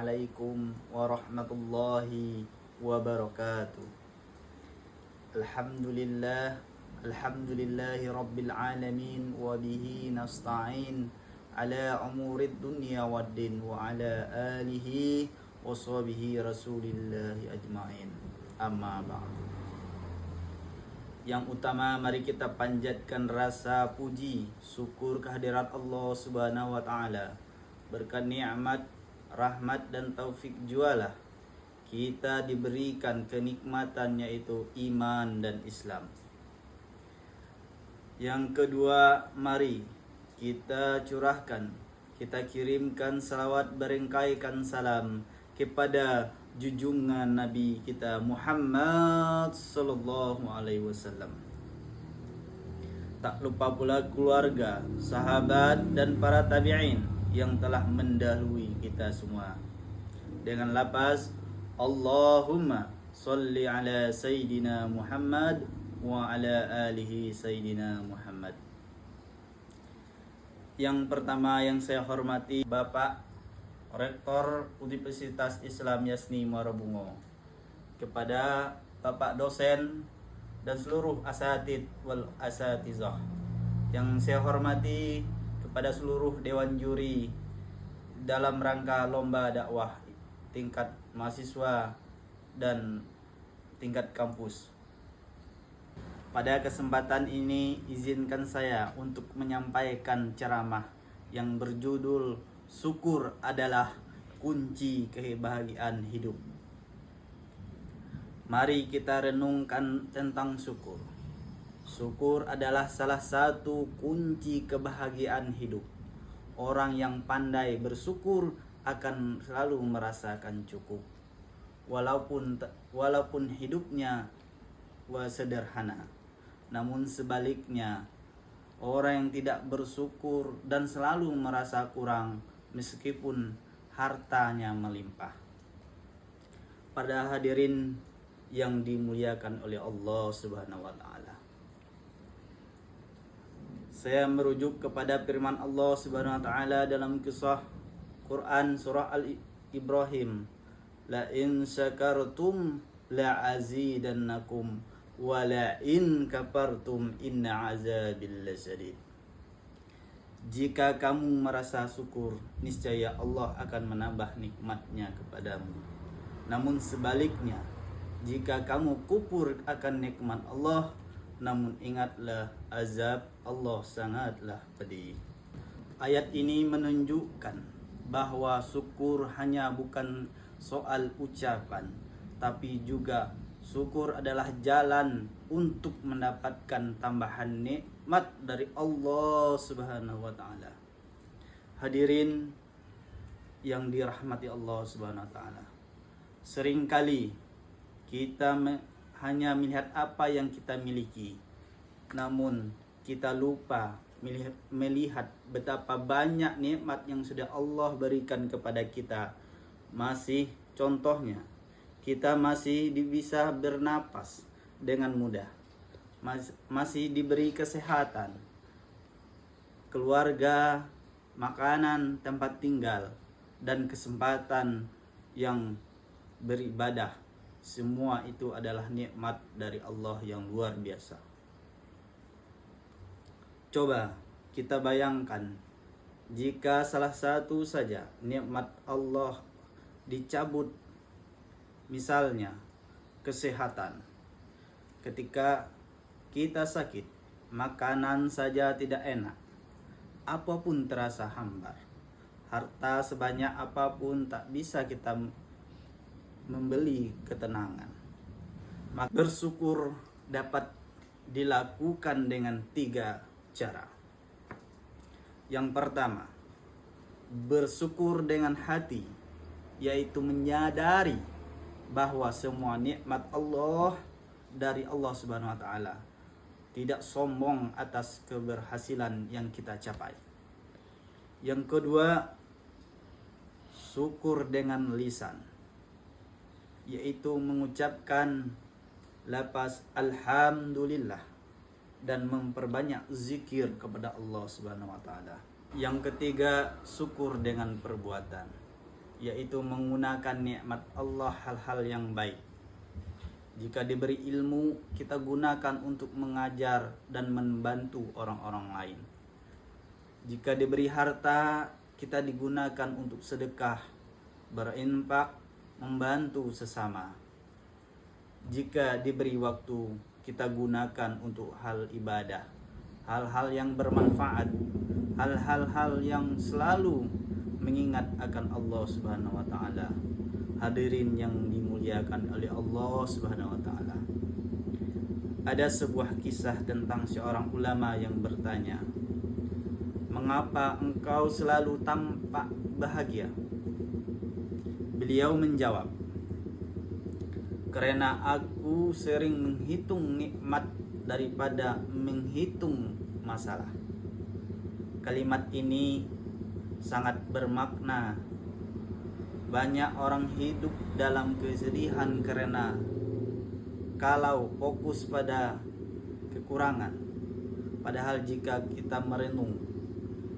Assalamualaikum warahmatullahi wabarakatuh. Alhamdulillahi rabbil alamin wa bihi nasta'in ala umurid dunya waddin wa ala alihi wa sahbihi rasulillahi ajma'in. Amma ba'du. Yang utama, mari kita panjatkan rasa puji syukur kehadirat Allah Subhanahu wa taala. Berkat nikmat, rahmat dan taufik jualah kita diberikan kenikmatan, yaitu iman dan Islam. Yang kedua, mari kita curahkan, kita kirimkan salawat, berengkaikan salam kepada junjungan Nabi kita Muhammad sallallahu alaihi wasallam. Tak lupa pula keluarga, sahabat dan para tabi'in yang telah mendahului kita semua. Dengan lafaz Allahumma sholli ala Sayyidina Muhammad wa ala alihi Sayyidina Muhammad. Yang pertama yang saya hormati Bapak Rektor Universitas Islam Yasni Muara Bungo, kepada Bapak dosen dan seluruh asatid wal asatizah. Yang saya hormati kepada seluruh dewan juri dalam rangka lomba dakwah tingkat mahasiswa dan tingkat kampus. Pada kesempatan ini izinkan saya untuk menyampaikan ceramah yang berjudul Syukur adalah kunci kebahagiaan hidup. Mari kita renungkan tentang syukur. Syukur adalah salah satu kunci kebahagiaan hidup. Orang yang pandai bersyukur akan selalu merasakan cukup, walaupun hidupnya sederhana. Namun sebaliknya, orang yang tidak bersyukur dan selalu merasa kurang meskipun hartanya melimpah. Pada hadirin yang dimuliakan oleh Allah Subhanahu wa taala, saya merujuk kepada firman Allah Subhanahu wa taala dalam kisah Quran surah Al-Ibrahim, la in syakartum la azidannakum wa la in kafartum inna azabil lasyadid. Jika kamu merasa syukur, niscaya Allah akan menambah nikmatnya kepadamu. Namun sebaliknya, jika kamu kufur akan nikmat Allah, namun ingatlah azab Allah sangatlah pedih. Ayat ini menunjukkan bahwa syukur hanya bukan soal ucapan, tapi juga syukur adalah jalan untuk mendapatkan tambahan nikmat dari Allah Subhanahu wa taala. Hadirin yang dirahmati Allah Subhanahu wa taala, seringkali kita hanya melihat apa yang kita miliki, namun kita lupa melihat betapa banyak nikmat yang sudah Allah berikan kepada kita. Contohnya, kita masih bisa bernapas dengan mudah, masih diberi kesehatan, keluarga, makanan, tempat tinggal, dan kesempatan yang beribadah. Semua itu adalah nikmat dari Allah yang luar biasa. Coba kita bayangkan, jika salah satu saja nikmat Allah dicabut, misalnya kesehatan. Ketika kita sakit, makanan saja tidak enak, apapun terasa hambar. Harta sebanyak apapun tak bisa kita membeli ketenangan. Maka bersyukur dapat dilakukan dengan 3 cara. Yang pertama, bersyukur dengan hati, yaitu menyadari bahwa semua nikmat Allah dari Allah Subhanahu wa taala. Tidak sombong atas keberhasilan yang kita capai. Yang kedua, syukur dengan lisan, yaitu mengucapkan lafaz alhamdulillah dan memperbanyak zikir kepada Allah Subhanahu wa taala. Yang ketiga, syukur dengan perbuatan, yaitu menggunakan nikmat Allah hal-hal yang baik. Jika diberi ilmu, kita gunakan untuk mengajar dan membantu orang-orang lain. Jika diberi harta, kita digunakan untuk sedekah, berinfak, membantu sesama. Jika diberi waktu, kita gunakan untuk hal ibadah, hal-hal yang bermanfaat, hal-hal yang selalu mengingat akan Allah Subhanahu wa taala. Hadirin yang dimuliakan oleh Allah Subhanahu wa taala. Ada sebuah kisah tentang seorang ulama yang bertanya, "Mengapa engkau selalu tampak bahagia?" Beliau menjawab, "Karena aku sering menghitung nikmat daripada menghitung masalah." Kalimat ini sangat bermakna. Banyak orang hidup dalam kesedihan karena kalau fokus pada kekurangan. Padahal jika kita merenung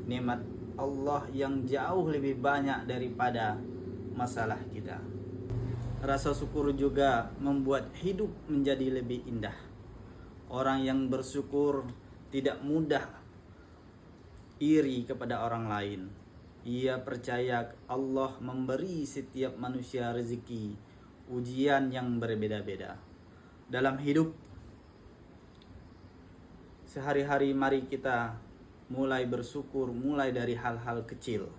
nikmat Allah yang jauh lebih banyak daripada masalah kita. Rasa syukur juga membuat hidup menjadi lebih indah. Orang yang bersyukur tidak mudah iri kepada orang lain. Ia percaya Allah memberi setiap manusia rezeki, ujian yang berbeda-beda. Dalam hidup sehari-hari, mari kita mulai bersyukur mulai dari hal-hal kecil.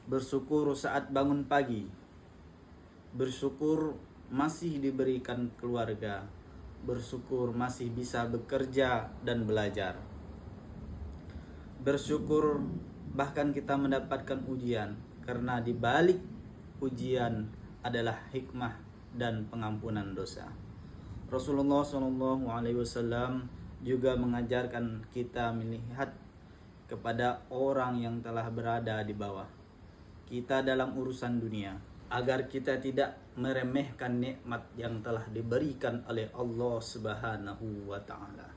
Bersyukur saat bangun pagi. Bersyukur masih diberikan keluarga. Bersyukur masih bisa bekerja dan belajar. Bersyukur bahkan kita mendapatkan ujian, karena di balik ujian adalah hikmah dan pengampunan dosa. Rasulullah SAW juga mengajarkan kita melihat kepada orang yang telah berada di bawah kita dalam urusan dunia, agar kita tidak meremehkan nikmat yang telah diberikan oleh Allah Subhanahu wa taala.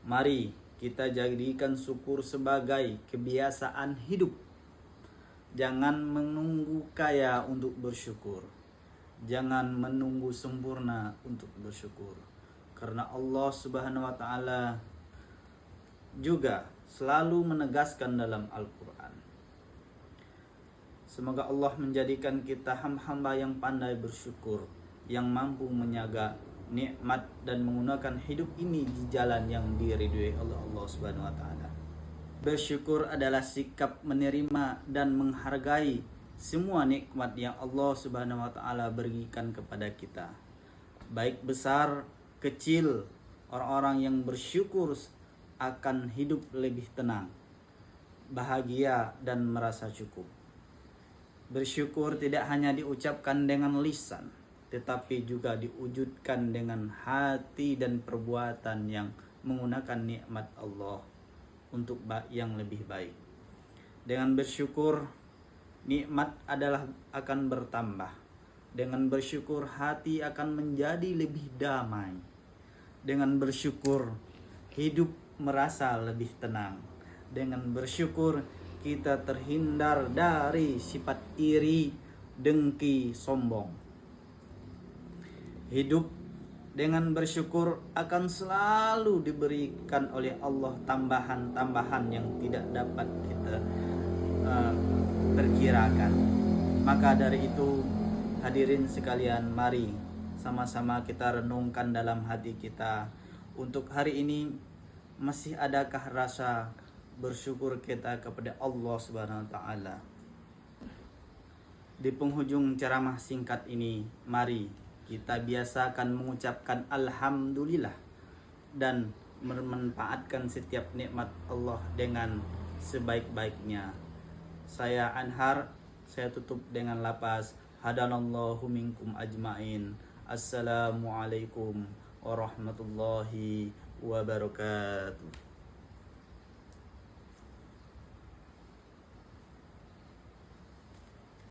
Mari kita jadikan syukur sebagai kebiasaan hidup. Jangan menunggu kaya untuk bersyukur. Jangan menunggu sempurna untuk bersyukur. Karena Allah Subhanahu wa taala juga selalu menegaskan dalam Al-Qur'an. Semoga Allah menjadikan kita hamba yang pandai bersyukur, yang mampu menjaga nikmat dan menggunakan hidup ini di jalan yang diridhoi oleh Allah Subhanahu wa taala. Bersyukur adalah sikap menerima dan menghargai semua nikmat yang Allah Subhanahu wa taala berikan kepada kita. Baik besar, kecil, orang-orang yang bersyukur akan hidup lebih tenang, bahagia dan merasa cukup. Bersyukur tidak hanya diucapkan dengan lisan, tetapi juga diwujudkan dengan hati dan perbuatan yang menggunakan nikmat Allah untuk yang lebih baik. Dengan bersyukur, nikmat akan bertambah. Dengan bersyukur, hati akan menjadi lebih damai. Dengan bersyukur, hidup merasa lebih tenang. Dengan bersyukur, kita terhindar dari sifat iri, dengki, sombong. Hidup dengan bersyukur akan selalu diberikan oleh Allah tambahan-tambahan yang tidak dapat kita perkirakan. Maka dari itu, hadirin sekalian, mari sama-sama kita renungkan dalam hati kita, untuk hari ini masih adakah rasa bersyukur kita kepada Allah Subhanahu wa taala. Di penghujung ceramah singkat ini, mari kita biasakan mengucapkan alhamdulillah dan memanfaatkan setiap nikmat Allah dengan sebaik-baiknya. Saya Anhar, saya tutup dengan lafaz hadanallahu minkum ajmain. Assalamualaikum warahmatullahi wabarakatuh.